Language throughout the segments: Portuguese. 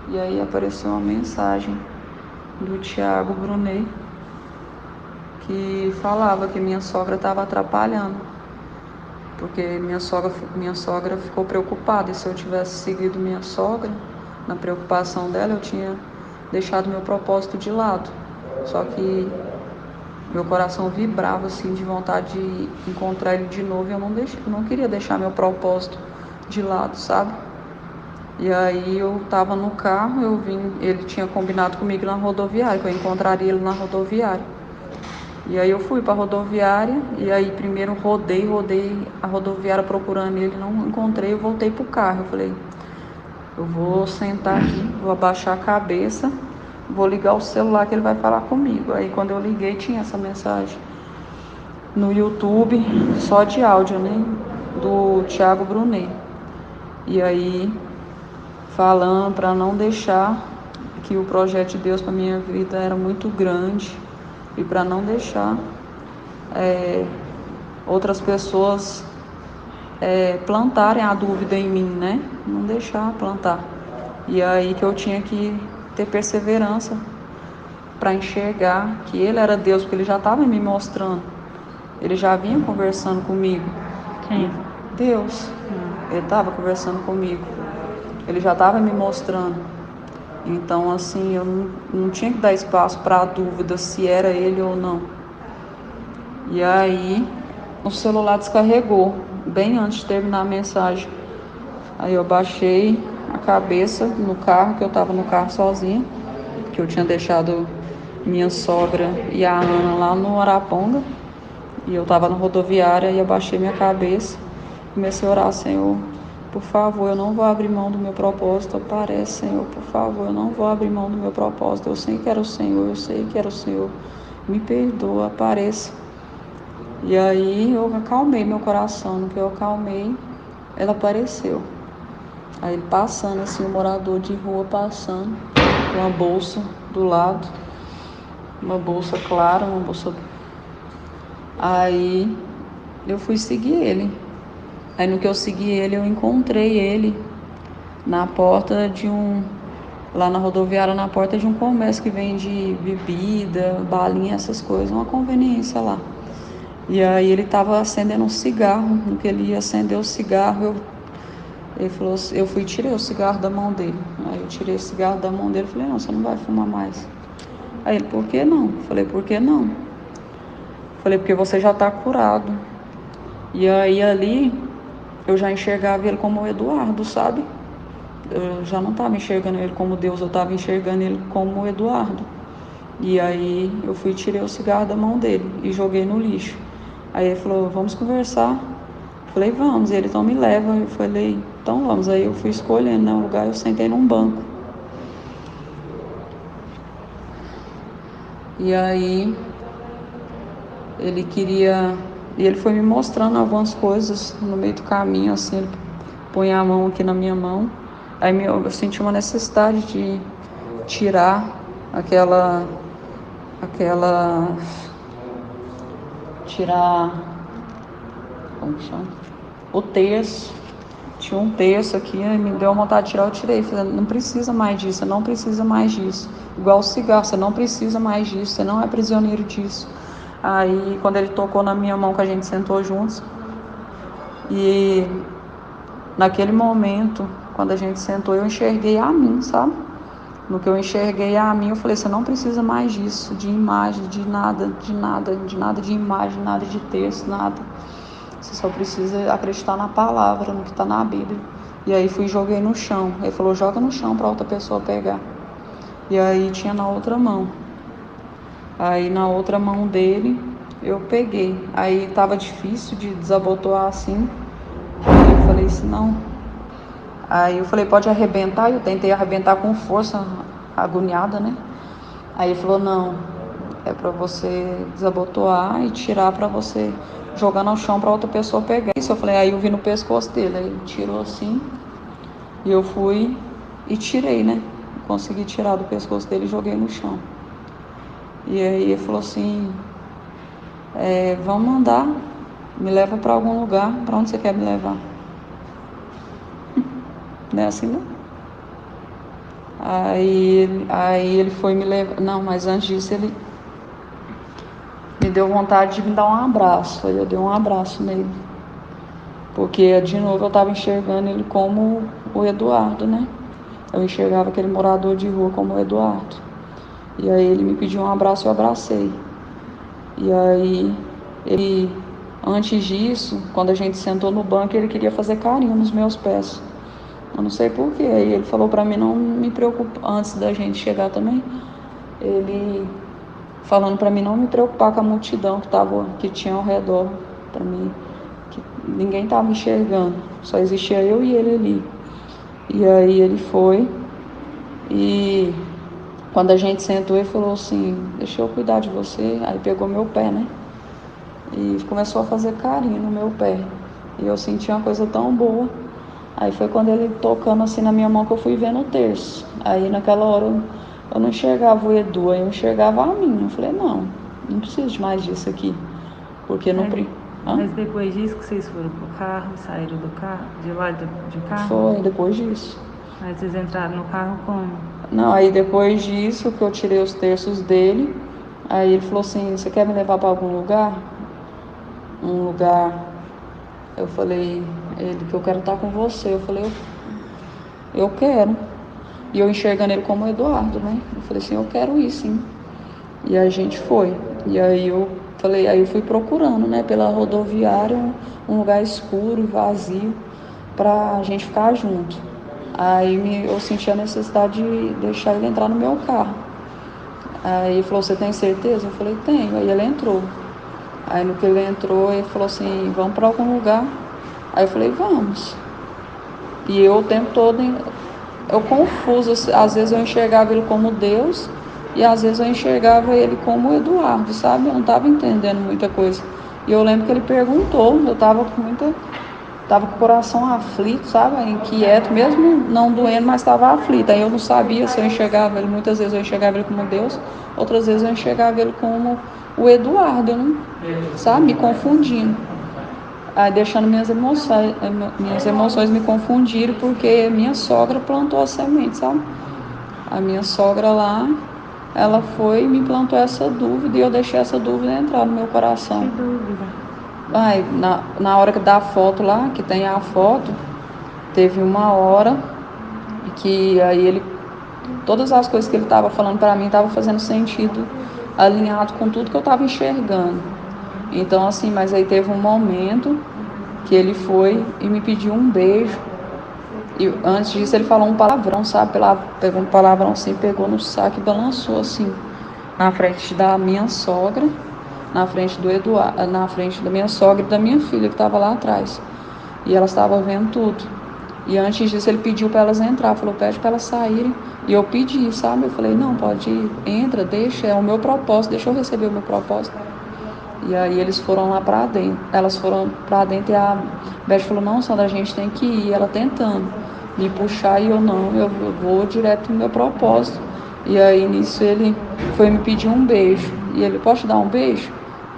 E aí apareceu uma mensagem do Thiago Brunet que falava que minha sogra estava atrapalhando, porque minha sogra ficou preocupada, e se eu tivesse seguido minha sogra na preocupação dela, eu tinha deixado meu propósito de lado. Só que meu coração vibrava assim de vontade de encontrar ele de novo, e eu não queria deixar meu propósito de lado, sabe? E aí eu tava no carro, ele tinha combinado comigo na rodoviária, que eu encontraria ele na rodoviária. E aí eu fui pra rodoviária, e aí primeiro rodei a rodoviária procurando ele, não encontrei, eu voltei pro carro. Eu falei, eu vou sentar aqui, vou abaixar a cabeça, vou ligar o celular que ele vai falar comigo. Aí quando eu liguei tinha essa mensagem no YouTube, só de áudio, né? Do Thiago Brunet. E aí falando para não deixar, que o projeto de Deus para minha vida era muito grande, e para não deixar outras pessoas plantarem a dúvida em mim, né? Não deixar plantar. E aí que eu tinha que ter perseverança para enxergar que ele era Deus, porque ele já estava me mostrando. Ele já vinha conversando comigo. Quem? Deus. Ele estava conversando comigo. Ele já estava me mostrando. Então, assim, eu não tinha que dar espaço para a dúvida se era ele ou não. E aí, o celular descarregou, bem antes de terminar a mensagem. Aí eu baixei a cabeça no carro, que eu estava no carro sozinha, que eu tinha deixado minha sogra e a Ana lá no Araponga. E eu estava na rodoviária, e eu baixei minha cabeça, comecei a orar, Senhor, por favor, eu não vou abrir mão do meu propósito. Aparece, Senhor, por favor, eu não vou abrir mão do meu propósito. Eu sei que era o Senhor, eu sei que era o Senhor. Me perdoa, apareça. E aí eu acalmei meu coração. No que eu acalmei, ela apareceu. Aí ele passando, assim, um morador de rua passando, com uma bolsa do lado, uma bolsa clara, uma bolsa. Aí eu fui seguir ele. Aí no que eu segui ele, eu encontrei ele na porta de lá na rodoviária, na porta de um comércio que vende bebida, balinha, essas coisas, uma conveniência lá. E aí ele estava acendendo um cigarro. No que ele ia acender o cigarro, ele falou, eu fui e tirei o cigarro da mão dele. Aí eu tirei o cigarro da mão dele e falei, não, você não vai fumar mais. Aí ele, por que não? Falei, por que não? Falei, porque você já está curado. E aí ali eu já enxergava ele como o Eduardo, sabe? Eu já não estava enxergando ele como Deus, eu estava enxergando ele como o Eduardo. E aí eu fui e tirei o cigarro da mão dele e joguei no lixo. Aí ele falou, vamos conversar? Eu falei, vamos. E ele, então me leva. Eu falei, então vamos. Aí eu fui escolhendo, né, o lugar, eu sentei num banco. E aí ele queria... E ele foi me mostrando algumas coisas no meio do caminho, assim, ele põe a mão aqui na minha mão. Aí eu senti uma necessidade de tirar tirar, como que chama? O terço. Tinha um terço aqui, me deu vontade de tirar, eu tirei. Falei, não precisa mais disso, você não precisa mais disso. Igual o cigarro, você não precisa mais disso, você não é prisioneiro disso. Aí quando ele tocou na minha mão, que a gente sentou juntos, e naquele momento, quando a gente sentou, eu enxerguei a mim, sabe? No que eu enxerguei a mim, eu falei, você não precisa mais disso, de imagem, de nada, de imagem, nada de texto, nada. Você só precisa acreditar na palavra, no que está na Bíblia. E aí fui e joguei no chão. Ele falou, joga no chão para outra pessoa pegar. E aí tinha na outra mão. Aí na outra mão dele, eu peguei. Aí estava difícil de desabotoar assim. Aí eu falei assim, não. Aí eu falei, pode arrebentar. Eu tentei arrebentar com força, agoniada, né? Aí ele falou, não, é para você desabotoar e tirar para você jogar no chão para outra pessoa pegar. Isso eu falei, aí eu vi no pescoço dele, aí ele tirou assim, e eu fui e tirei, né? Consegui tirar do pescoço dele e joguei no chão. E aí ele falou assim, vamos andar, me leva para algum lugar, para onde você quer me levar? Não é assim, não? Aí ele foi me levar. Não, mas antes disso ele me deu vontade de me dar um abraço. Aí eu dei um abraço nele. Porque de novo eu estava enxergando ele como o Eduardo, né? Eu enxergava aquele morador de rua como o Eduardo. E aí ele me pediu um abraço e eu abracei. E aí ele, antes disso, quando a gente sentou no banco, ele queria fazer carinho nos meus pés. Eu não sei porquê. Aí ele falou pra mim não me preocupar, antes da gente chegar também, ele falando pra mim não me preocupar com a multidão que tinha ao redor, pra mim, que ninguém estava enxergando, só existia eu e ele ali. E aí ele foi e quando a gente sentou, ele falou assim, deixa eu cuidar de você. Aí pegou meu pé, né? E começou a fazer carinho no meu pé. E eu senti uma coisa tão boa. Aí foi quando ele tocando assim na minha mão que eu fui vendo o terço. Aí naquela hora eu não enxergava o Edu, aí eu enxergava a mim. Eu falei, não preciso de mais disso aqui. Porque não... Mas depois disso que vocês foram pro carro, saíram do carro, de lá de carro? Foi, depois disso. Mas vocês entraram no carro como? Não, aí depois disso que eu tirei os terços dele, aí ele falou assim, você quer me levar para algum lugar? Um lugar, eu falei, ele, que eu quero estar com você. Eu falei, eu quero. E eu enxergando ele como Eduardo, né? Eu falei assim, eu quero ir sim. E a gente foi. E aí eu falei, aí eu fui procurando, né, pela rodoviária, um lugar escuro e vazio pra gente ficar junto. Aí eu senti a necessidade de deixar ele entrar no meu carro. Aí ele falou, você tem certeza? Eu falei, tenho. Aí ele entrou. Aí no que ele entrou, ele falou assim, vamos para algum lugar? Aí eu falei, vamos. E eu o tempo todo, eu confuso, às vezes eu enxergava ele como Deus e às vezes eu enxergava ele como Eduardo, sabe? Eu não estava entendendo muita coisa. E eu lembro que ele perguntou, eu estava com o coração aflito, sabe? Inquieto, mesmo não doendo, mas estava aflito. Aí eu não sabia se eu enxergava ele, muitas vezes eu enxergava ele como Deus, outras vezes eu enxergava ele como o Eduardo, eu não, sabe? Me confundindo. Aí deixando minhas emoções me confundirem, porque minha sogra plantou a semente, sabe? A minha sogra lá, ela foi e me plantou essa dúvida e eu deixei essa dúvida entrar no meu coração. Que dúvida? Aí, na hora que dá a foto lá, que tem a foto, teve uma hora que aí ele, todas as coisas que ele estava falando para mim estavam fazendo sentido, alinhado com tudo que eu estava enxergando. Então assim, mas aí teve um momento que ele foi e me pediu um beijo. E antes disso ele falou um palavrão, sabe? Pegou um palavrão assim, pegou no saco e balançou assim, na frente da minha sogra, na frente do Eduardo, na frente da minha sogra e da minha filha que estava lá atrás. E elas estavam vendo tudo. E antes disso ele pediu para elas entrar, falou, pede para elas saírem. E eu pedi, sabe? Eu falei, não, pode ir, entra, deixa, é o meu propósito, deixa eu receber o meu propósito. E aí eles foram lá para dentro. Elas foram para dentro e a Beth falou, não, Sandra, a gente tem que ir. Ela tentando me puxar e eu não, eu vou direto no meu propósito. E aí nisso ele foi me pedir um beijo. E ele, posso te dar um beijo?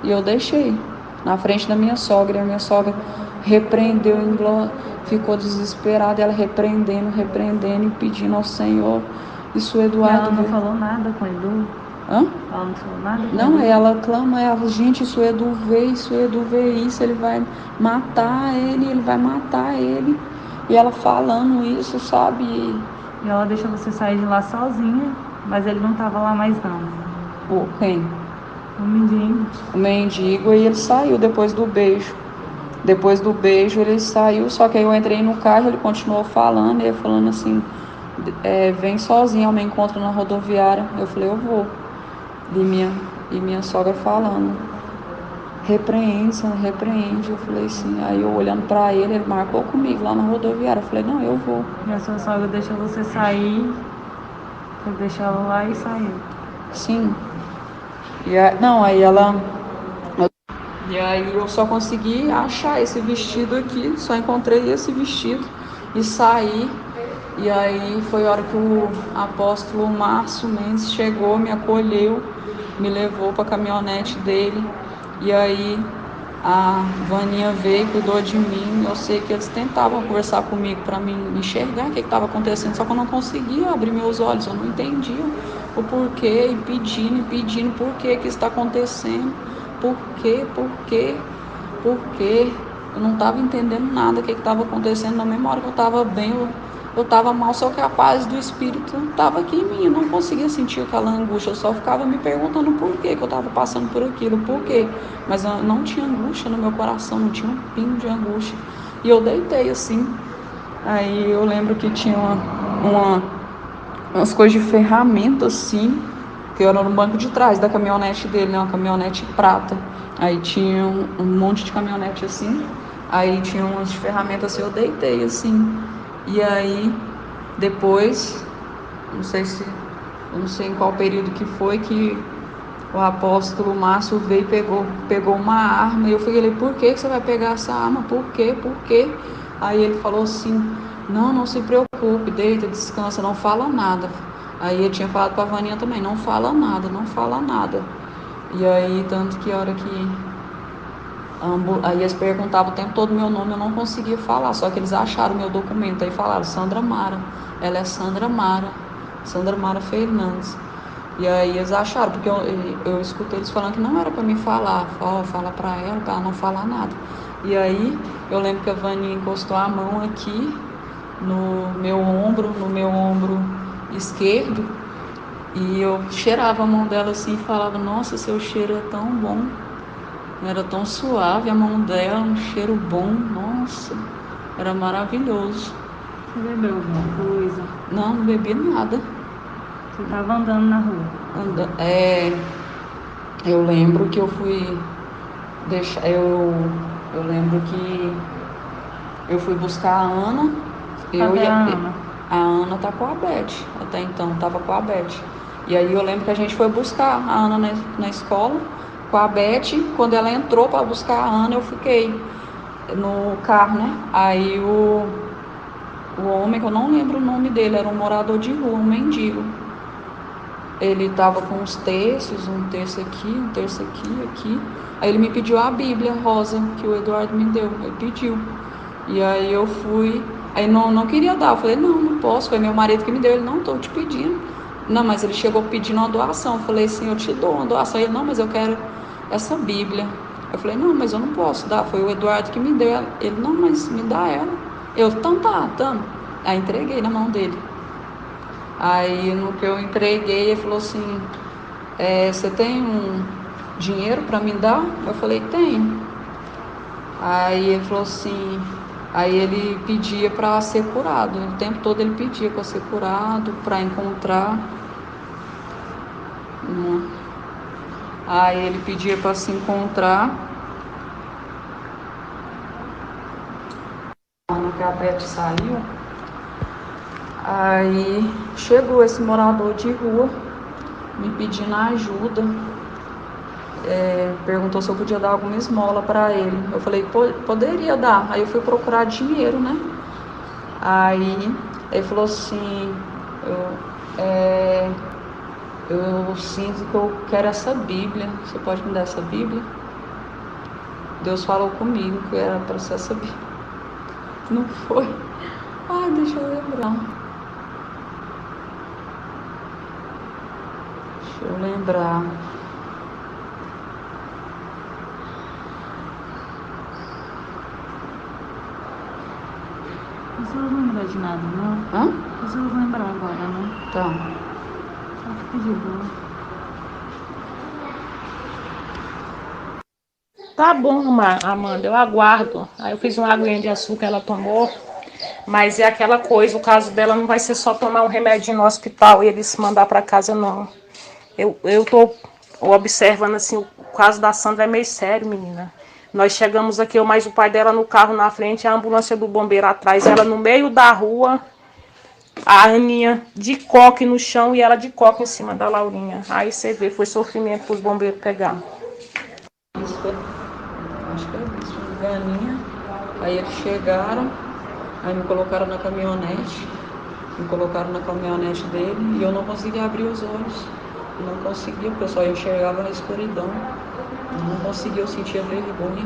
E eu deixei na frente da minha sogra. E a minha sogra repreendeu, ficou desesperada. Ela repreendendo e pedindo ao Senhor. Isso o Eduardo... Ela não falou nada com o Edu? Hã? Ela não falou nada? Não, ela clama, gente, se o Edu vê isso, ele vai matar ele. E ela falando isso, sabe? E ela deixou você sair de lá sozinha, mas ele não tava lá mais não. Quem? O mendigo. O mendigo, e ele saiu depois do beijo. Depois do beijo ele saiu, só que aí eu entrei no carro, ele continuou falando, ele falando assim, vem sozinho ao meu encontro na rodoviária. Eu falei, eu vou. E minha sogra falando, repreende. Eu falei assim, aí eu olhando pra ele marcou comigo lá na rodoviária. Eu falei, não, eu vou. E a sua sogra deixou você sair, você deixou ela lá e saiu? Sim. Aí ela... E aí eu só consegui achar esse vestido aqui, só encontrei esse vestido e saí. E aí foi a hora que o apóstolo Márcio Mendes chegou, me acolheu, me levou para a caminhonete dele. E aí A Vaninha veio, cuidou de mim. Eu sei que eles tentavam conversar comigo para me enxergar o que estava acontecendo, só que eu não conseguia abrir meus olhos, eu não entendia o porquê, e pedindo por que que está acontecendo, por quê, por quê, por quê. Eu não estava entendendo nada o que estava acontecendo. Na mesma hora que eu estava bem, eu estava mal, só que a paz do Espírito estava aqui em mim. Eu não conseguia sentir aquela angústia, eu só ficava me perguntando por que que eu estava passando por aquilo, por quê. Mas eu não tinha angústia no meu coração, não tinha um pingo de angústia. E eu deitei assim. Aí eu lembro que tinha umas coisas de ferramenta assim, que era no banco de trás da caminhonete dele, né? Uma caminhonete prata. Aí tinha um monte de caminhonete assim. Aí tinha umas ferramentas assim, eu deitei assim. E aí depois, não sei se, eu não sei em qual período que foi que o apóstolo Márcio veio e pegou uma arma. E eu falei, por que você vai pegar essa arma? Por quê? Por quê? Aí ele falou assim, não se preocupe, deita, descansa, não fala nada. Aí ele tinha falado para a Vaninha também, não fala nada, não fala nada. E aí, tanto que a hora que aí eles perguntavam o tempo todo meu nome, eu não conseguia falar, só que eles acharam meu documento, aí falaram, Sandra Mara, ela é Sandra Mara Fernandes. E aí eles acharam, porque eu escutei eles falando que não era para mim falar, fala para ela não falar nada. E aí eu lembro que a Vani encostou a mão aqui no meu ombro esquerdo, e eu cheirava a mão dela assim e falava, nossa, seu cheiro é tão bom. Era tão suave a mão dela, um cheiro bom, nossa, era maravilhoso. Você bebeu alguma coisa? Não bebi nada. Você estava andando na rua? Eu lembro que eu fui deixar, eu lembro que eu fui buscar a Ana. Cadê a Ana? A Ana tá com a Beth, até então tava com a Beth. E aí eu lembro que a gente foi buscar a Ana na escola com a Beth. Quando ela entrou para buscar a Ana, eu fiquei no carro, né? Aí o homem, que eu não lembro o nome dele, era um morador de rua, um mendigo. Ele estava com uns terços, um terço aqui. Aí ele me pediu a Bíblia rosa que o Eduardo me deu, ele pediu. E aí eu fui, aí não queria dar, eu falei, não posso, foi meu marido que me deu, ele, não, estou te pedindo. Não, mas ele chegou pedindo uma doação, eu falei assim, eu te dou uma doação. Ele, não, mas eu quero essa Bíblia. Eu falei, não, mas eu não posso dar, foi o Eduardo que me deu. Ele, não, mas me dá ela. Eu, então tá, tamo. Aí entreguei na mão dele. Aí no que eu entreguei, ele falou assim, você tem um dinheiro para me dar? Eu falei, tenho. Aí ele falou assim, aí ele pedia para ser curado, o tempo todo ele pedia para ser curado, para encontrar. Aí ele pedia para se encontrar. Quando a Beth saiu, aí chegou esse morador de rua me pedindo ajuda, perguntou se eu podia dar alguma esmola para ele. Eu falei, poderia dar. Aí eu fui procurar dinheiro, né? Aí ele falou assim, eu sinto que eu quero essa Bíblia, você pode me dar essa Bíblia? Deus falou comigo que era para ser essa Bíblia. Não foi? Ai, deixa eu lembrar. Você não vai lembrar de nada, não? Hã? Você não vai lembrar agora, não? Tá. Só fica de boa. Tá bom, Amanda, eu aguardo. Aí eu fiz uma aguinha de açúcar, ela tomou. Mas é aquela coisa, o caso dela não vai ser só tomar um remédio no hospital e eles mandar para casa, não. Eu tô observando assim, o caso da Sandra é meio sério, menina. Nós chegamos aqui, eu mais o pai dela no carro na frente, a ambulância do bombeiro atrás, ela no meio da rua, a Aninha de coque no chão e ela de coque em cima da Laurinha. Aí você vê, foi sofrimento para os bombeiros pegar. Acho que é isso, Ganinha. Aí eles chegaram, aí me colocaram na caminhonete dele e eu não conseguia abrir os olhos. Não conseguia, porque eu só enxergava na escuridão. Eu não conseguia, eu sentia vergonha.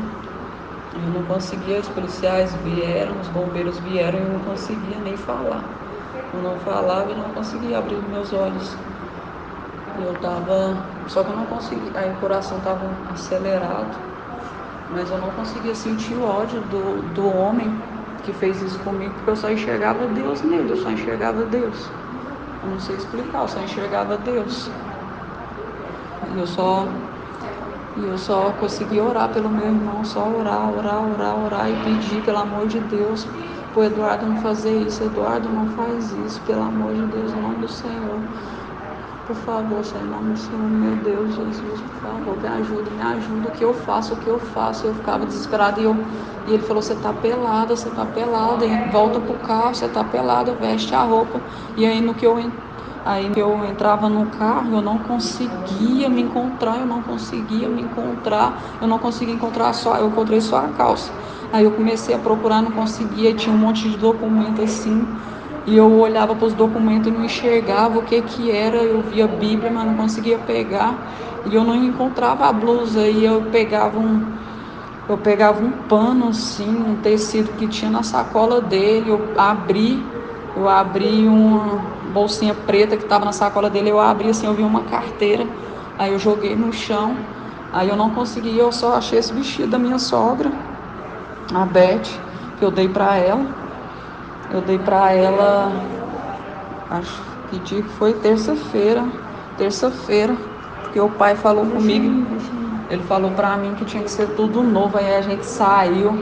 Eu não conseguia, os policiais vieram, os bombeiros vieram e eu não conseguia nem falar. Eu não falava e não conseguia abrir meus olhos. Só que eu não conseguia, aí o coração estava acelerado, mas eu não conseguia sentir o ódio do homem que fez isso comigo, porque eu só enxergava Deus nele, eu só enxergava Deus. Eu não sei explicar, eu só enxergava Deus. E eu só conseguia orar pelo meu irmão, só orar e pedir, pelo amor de Deus, pro Eduardo não fazer isso, Eduardo não faz isso, pelo amor de Deus, em nome do Senhor. Por favor, Senhor, em nome do Senhor, meu Deus, Jesus, por favor, me ajuda, o que eu faço? Eu ficava desesperada e ele falou, você tá pelada, volta pro carro, você tá pelada, veste a roupa. E aí no que eu entrava no carro, eu não conseguia me encontrar, eu não conseguia encontrar eu encontrei só a calça. Aí eu comecei a procurar, não conseguia, tinha um monte de documento assim, e eu olhava para os documentos e não enxergava o que era, eu via a Bíblia, mas não conseguia pegar, e eu não encontrava a blusa, e eu pegava um pano assim, um tecido que tinha na sacola dele, eu abri uma bolsinha preta que estava na sacola dele, eu abri assim, eu vi uma carteira, aí eu joguei no chão, aí eu não consegui, eu só achei esse vestido da minha sogra, a Beth, que eu dei para ela, acho que dia que foi terça-feira, porque o pai falou comigo, ele falou para mim que tinha que ser tudo novo, aí a gente saiu,